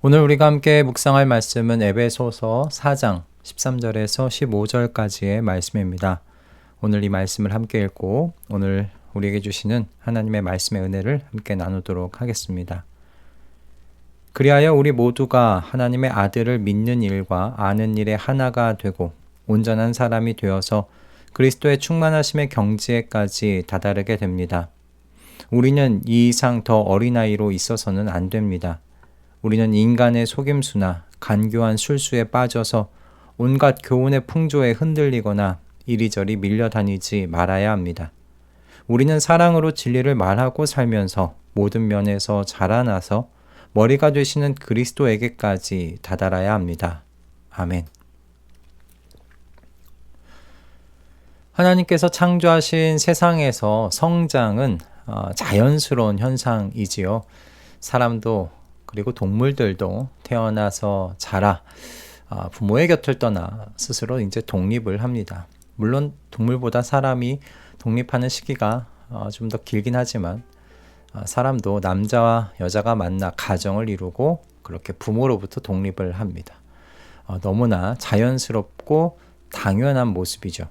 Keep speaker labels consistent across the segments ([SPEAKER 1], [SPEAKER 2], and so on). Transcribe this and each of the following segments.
[SPEAKER 1] 오늘 우리가 함께 묵상할 말씀은 에베소서 4장 13절에서 15절까지의 말씀입니다. 오늘 이 말씀을 함께 읽고 오늘 우리에게 주시는 하나님의 말씀의 은혜를 함께 나누도록 하겠습니다. 그리하여 우리 모두가 하나님의 아들을 믿는 일과 아는 일에 하나가 되고 온전한 사람이 되어서 그리스도의 충만하심의 경지에까지 다다르게 됩니다. 우리는 이 이상 더 어린아이로 있어서는 안 됩니다. 우리는 인간의 속임수나 간교한 술수에 빠져서 온갖 교훈의 풍조에 흔들리거나 이리저리 밀려다니지 말아야 합니다. 우리는 사랑으로 진리를 말하고 살면서 모든 면에서 자라나서 머리가 되시는 그리스도에게까지 다다라야 합니다. 아멘. 하나님께서 창조하신 세상에서 성장은 자연스러운 현상이지요. 사람도 그리고 동물들도 태어나서 자라 부모의 곁을 떠나 스스로 이제 독립을 합니다. 물론 동물보다 사람이 독립하는 시기가 좀 더 길긴 하지만 사람도 남자와 여자가 만나 가정을 이루고 그렇게 부모로부터 독립을 합니다. 너무나 자연스럽고 당연한 모습이죠.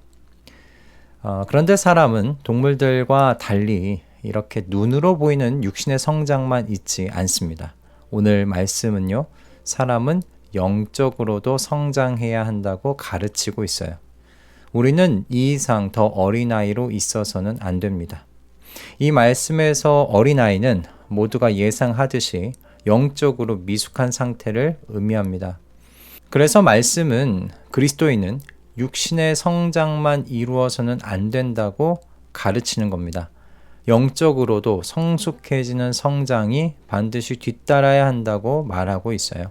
[SPEAKER 1] 그런데 사람은 동물들과 달리 이렇게 눈으로 보이는 육신의 성장만 있지 않습니다. 오늘 말씀은요, 사람은 영적으로도 성장해야 한다고 가르치고 있어요. 우리는 이 이상 더 어린아이로 있어서는 안 됩니다. 이 말씀에서 어린아이는 모두가 예상하듯이 영적으로 미숙한 상태를 의미합니다. 그래서 말씀은 그리스도인은 육신의 성장만 이루어서는 안 된다고 가르치는 겁니다. 영적으로도 성숙해지는 성장이 반드시 뒤따라야 한다고 말하고 있어요.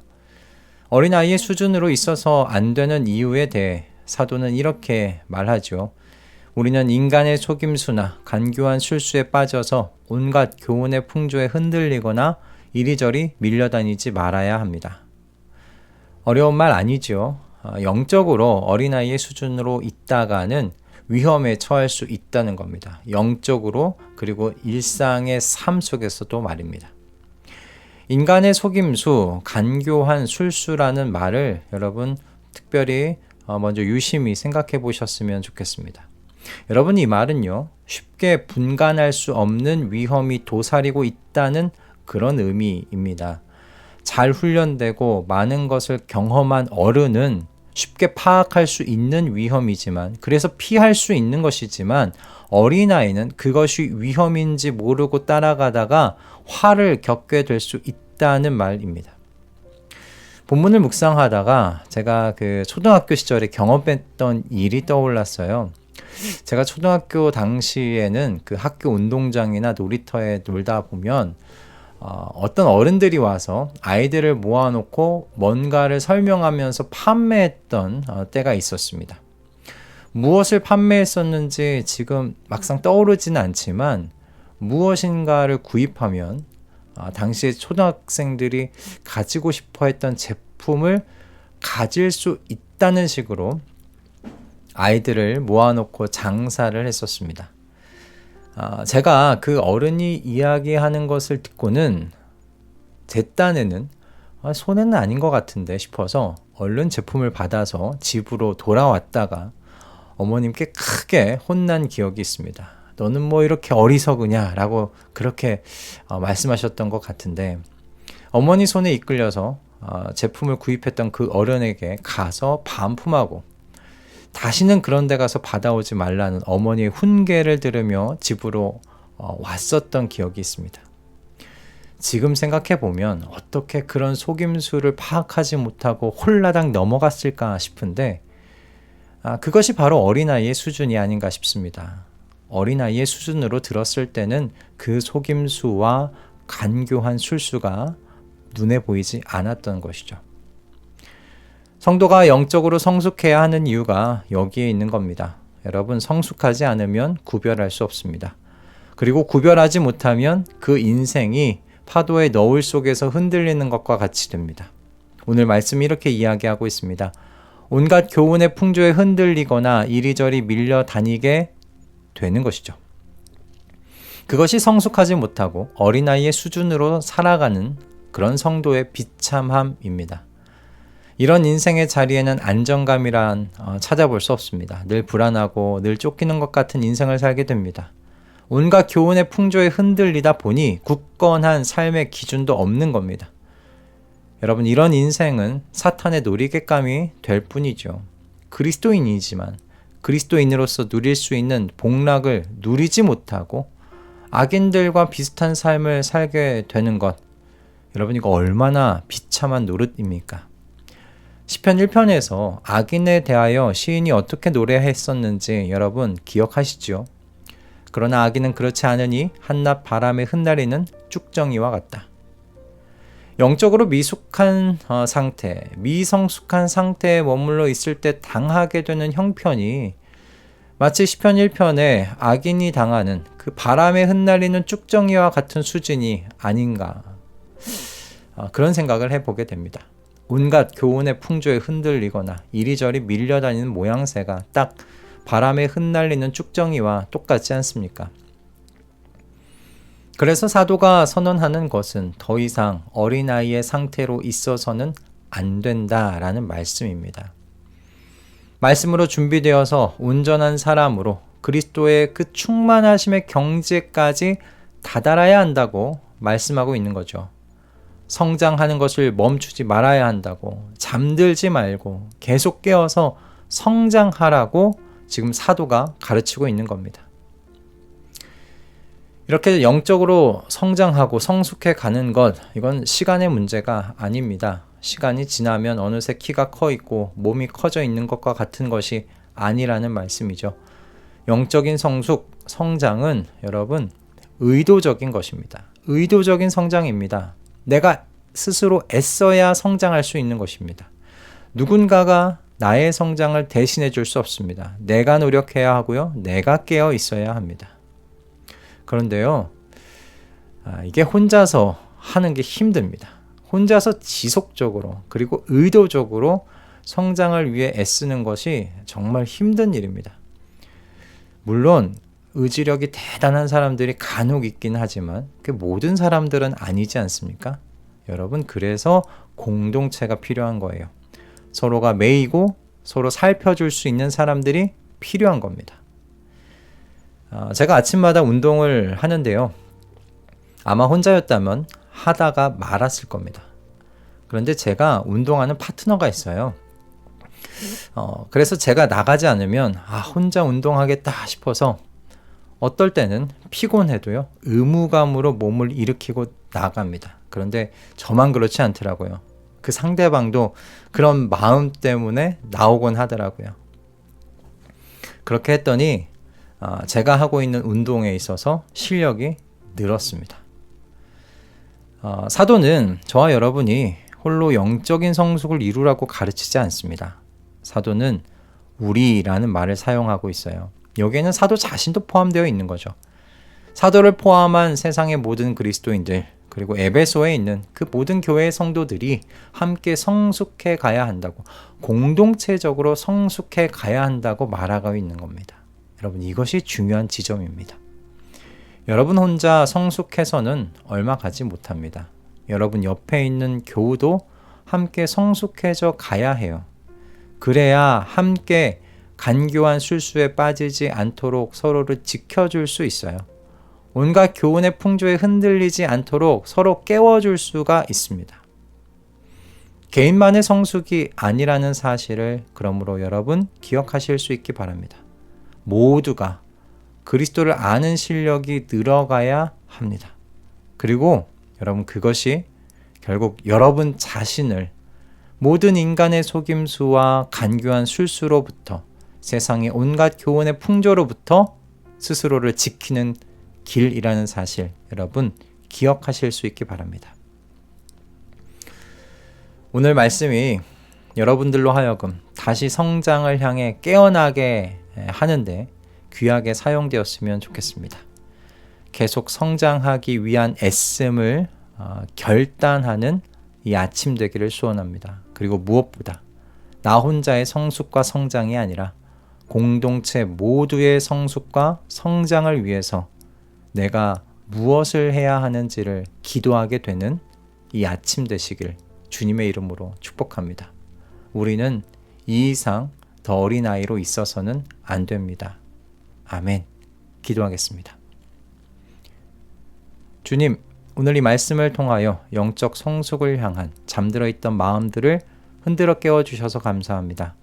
[SPEAKER 1] 어린아이의 수준으로 있어서 안 되는 이유에 대해 사도는 이렇게 말하죠. 우리는 인간의 속임수나 간교한 술수에 빠져서 온갖 교훈의 풍조에 흔들리거나 이리저리 밀려다니지 말아야 합니다. 어려운 말 아니죠. 영적으로 어린아이의 수준으로 있다가는 위험에 처할 수 있다는 겁니다. 영적으로 그리고 일상의 삶 속에서도 말입니다. 인간의 속임수, 간교한 술수라는 말을 여러분 특별히 먼저 유심히 생각해 보셨으면 좋겠습니다. 여러분 이 말은요, 쉽게 분간할 수 없는 위험이 도사리고 있다는 그런 의미입니다. 잘 훈련되고 많은 것을 경험한 어른은 쉽게 파악할 수 있는 위험이지만, 그래서 피할 수 있는 것이지만 어린아이는 그것이 위험인지 모르고 따라가다가 화를 겪게 될 수 있다는 말입니다. 본문을 묵상하다가 제가 초등학교 시절에 경험했던 일이 떠올랐어요. 제가 초등학교 당시에는 학교 운동장이나 놀이터에 놀다 보면 어떤 어른들이 와서 아이들을 모아놓고 뭔가를 설명하면서 판매했던 때가 있었습니다. 무엇을 판매했었는지 지금 막상 떠오르지는 않지만 무엇인가를 구입하면 당시에 초등학생들이 가지고 싶어 했던 제품을 가질 수 있다는 식으로 아이들을 모아놓고 장사를 했었습니다. 제가 그 어른이 이야기하는 것을 듣고는 제 딴에는 손해는 아닌 것 같은데 싶어서 얼른 제품을 받아서 집으로 돌아왔다가 어머님께 크게 혼난 기억이 있습니다. 너는 뭐 이렇게 어리석으냐 라고 그렇게 말씀하셨던 것 같은데, 어머니 손에 이끌려서 제품을 구입했던 그 어른에게 가서 반품하고 다시는 그런 데 가서 받아오지 말라는 어머니의 훈계를 들으며 집으로 왔었던 기억이 있습니다. 지금 생각해 보면 어떻게 그런 속임수를 파악하지 못하고 홀라당 넘어갔을까 싶은데, 그것이 바로 어린아이의 수준이 아닌가 싶습니다. 어린아이의 수준으로 들었을 때는 그 속임수와 간교한 술수가 눈에 보이지 않았던 것이죠. 성도가 영적으로 성숙해야 하는 이유가 여기에 있는 겁니다. 여러분, 성숙하지 않으면 구별할 수 없습니다. 그리고 구별하지 못하면 그 인생이 파도의 너울 속에서 흔들리는 것과 같이 됩니다. 오늘 말씀이 이렇게 이야기하고 있습니다. 온갖 교훈의 풍조에 흔들리거나 이리저리 밀려다니게 되는 것이죠. 그것이 성숙하지 못하고 어린아이의 수준으로 살아가는 그런 성도의 비참함입니다. 이런 인생의 자리에는 안정감이란 찾아볼 수 없습니다. 늘 불안하고 늘 쫓기는 것 같은 인생을 살게 됩니다. 온갖 교훈의 풍조에 흔들리다 보니 굳건한 삶의 기준도 없는 겁니다. 여러분, 이런 인생은 사탄의 놀이객감이 될 뿐이죠. 그리스도인이지만 그리스도인으로서 누릴 수 있는 복락을 누리지 못하고 악인들과 비슷한 삶을 살게 되는 것, 여러분, 이거 얼마나 비참한 노릇입니까? 시편 1편에서 악인에 대하여 시인이 어떻게 노래했었는지 여러분 기억하시죠? 그러나 악인은 그렇지 않으니 한낮 바람에 흩날리는 쭉정이와 같다. 영적으로 미숙한 상태, 미성숙한 상태에 머물러 있을 때 당하게 되는 형편이 마치 시편 1편에 악인이 당하는 그 바람에 흩날리는 쭉정이와 같은 수준이 아닌가, 그런 생각을 해보게 됩니다. 온갖 교훈의 풍조에 흔들리거나 이리저리 밀려다니는 모양새가 딱 바람에 흩날리는 쭉정이와 똑같지 않습니까? 그래서 사도가 선언하는 것은 더 이상 어린아이의 상태로 있어서는 안 된다라는 말씀입니다. 말씀으로 준비되어서 온전한 사람으로 그리스도의 그 충만하심의 경지까지 다다라야 한다고 말씀하고 있는 거죠. 성장하는 것을 멈추지 말아야 한다고, 잠들지 말고 계속 깨어서 성장하라고 지금 사도가 가르치고 있는 겁니다. 이렇게 영적으로 성장하고 성숙해 가는 것, 이건 시간의 문제가 아닙니다. 시간이 지나면 어느새 키가 커 있고 몸이 커져 있는 것과 같은 것이 아니라는 말씀이죠. 영적인 성장은 여러분 의도적인 것입니다. 의도적인 성장입니다. 내가 스스로 애써야 성장할 수 있는 것입니다. 누군가가 나의 성장을 대신해 줄 수 없습니다. 내가 노력해야 하고요. 내가 깨어 있어야 합니다. 그런데요, 이게 혼자서 하는 게 힘듭니다. 혼자서 지속적으로 그리고 의도적으로 성장을 위해 애쓰는 것이 정말 힘든 일입니다. 물론 의지력이 대단한 사람들이 간혹 있긴 하지만 그 모든 사람들은 아니지 않습니까? 여러분, 그래서 공동체가 필요한 거예요. 서로가 매이고 서로 살펴줄 수 있는 사람들이 필요한 겁니다. 제가 아침마다 운동을 하는데요. 아마 혼자였다면 하다가 말았을 겁니다. 그런데 제가 운동하는 파트너가 있어요. 그래서 제가 나가지 않으면 혼자 운동하겠다 싶어서 어떨 때는 피곤해도요, 의무감으로 몸을 일으키고 나갑니다. 그런데 저만 그렇지 않더라고요. 그 상대방도 그런 마음 때문에 나오곤 하더라고요. 그렇게 했더니 제가 하고 있는 운동에 있어서 실력이 늘었습니다. 사도는 저와 여러분이 홀로 영적인 성숙을 이루라고 가르치지 않습니다. 사도는 우리라는 말을 사용하고 있어요. 여기에는 사도 자신도 포함되어 있는 거죠. 사도를 포함한 세상의 모든 그리스도인들, 그리고 에베소에 있는 그 모든 교회의 성도들이 함께 성숙해 가야 한다고, 공동체적으로 성숙해 가야 한다고 말하고 있는 겁니다. 여러분, 이것이 중요한 지점입니다. 여러분 혼자 성숙해서는 얼마 가지 못합니다. 여러분 옆에 있는 교우도 함께 성숙해져 가야 해요. 그래야 함께 간교한 술수에 빠지지 않도록 서로를 지켜줄 수 있어요. 온갖 교훈의 풍조에 흔들리지 않도록 서로 깨워줄 수가 있습니다. 개인만의 성숙이 아니라는 사실을 그러므로 여러분 기억하실 수 있기 바랍니다. 모두가 그리스도를 아는 실력이 늘어가야 합니다. 그리고 여러분, 그것이 결국 여러분 자신을 모든 인간의 속임수와 간교한 술수로부터, 세상의 온갖 교훈의 풍조로부터 스스로를 지키는 길이라는 사실, 여러분 기억하실 수 있기 바랍니다. 오늘 말씀이 여러분들로 하여금 다시 성장을 향해 깨어나게 하는데 귀하게 사용되었으면 좋겠습니다. 계속 성장하기 위한 애씀을 결단하는 이 아침 되기를 소원합니다. 그리고 무엇보다 나 혼자의 성숙과 성장이 아니라 공동체 모두의 성숙과 성장을 위해서 내가 무엇을 해야 하는지를 기도하게 되는 이 아침 되시길 주님의 이름으로 축복합니다. 우리는 이 이상 더 어린아이로 있어서는 안 됩니다. 아멘. 기도하겠습니다. 주님, 오늘 이 말씀을 통하여 영적 성숙을 향한 잠들어 있던 마음들을 흔들어 깨워주셔서 감사합니다.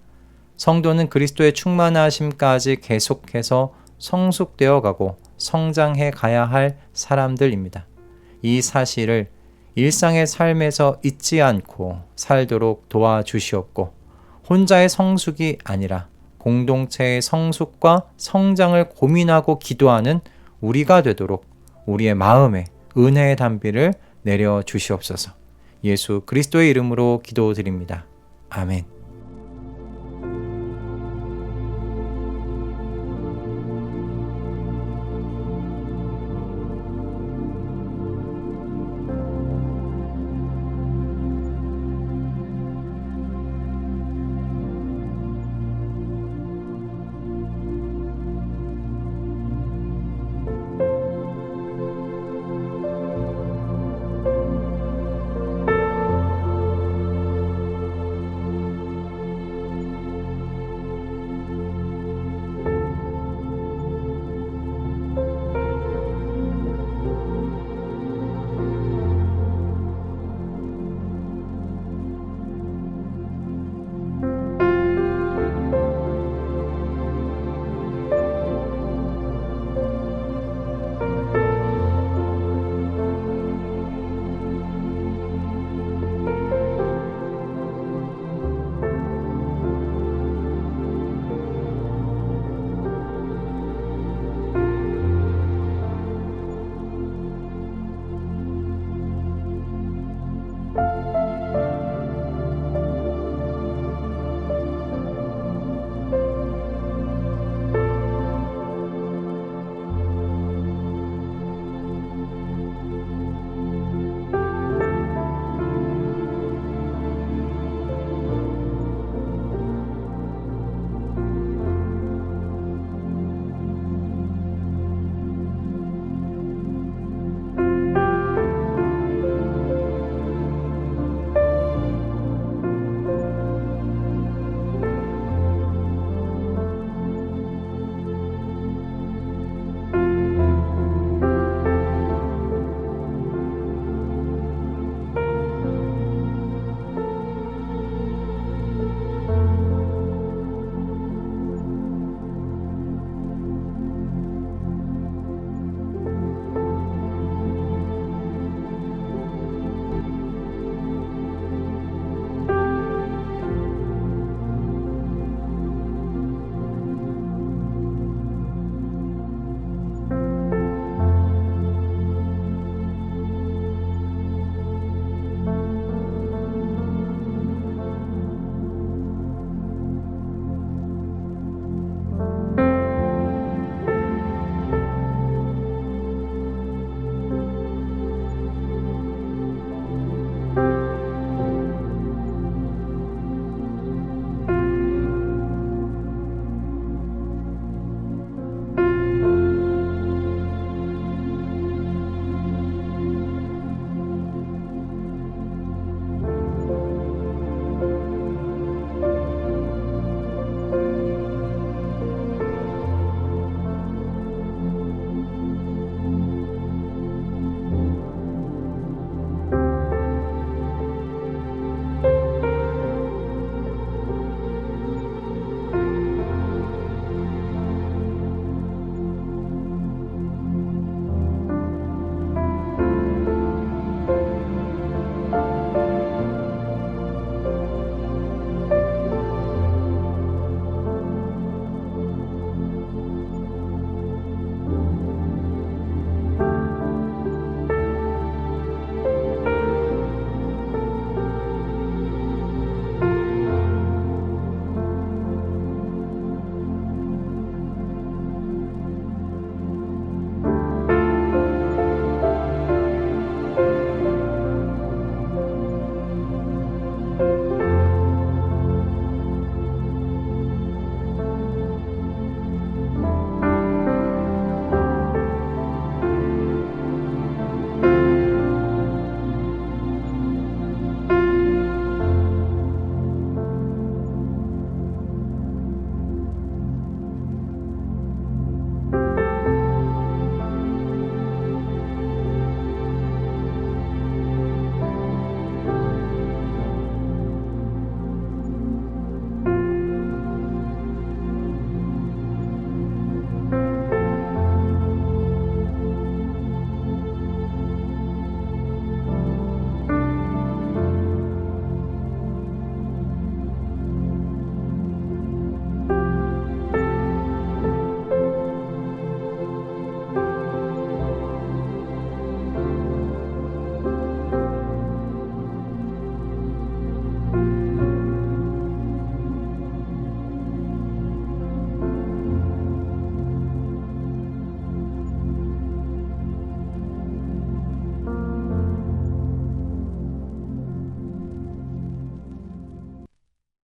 [SPEAKER 1] 성도는 그리스도의 충만하심까지 계속해서 성숙되어 가고 성장해 가야 할 사람들입니다. 이 사실을 일상의 삶에서 잊지 않고 살도록 도와주시옵고 혼자의 성숙이 아니라 공동체의 성숙과 성장을 고민하고 기도하는 우리가 되도록 우리의 마음에 은혜의 단비를 내려 주시옵소서. 예수 그리스도의 이름으로 기도드립니다. 아멘.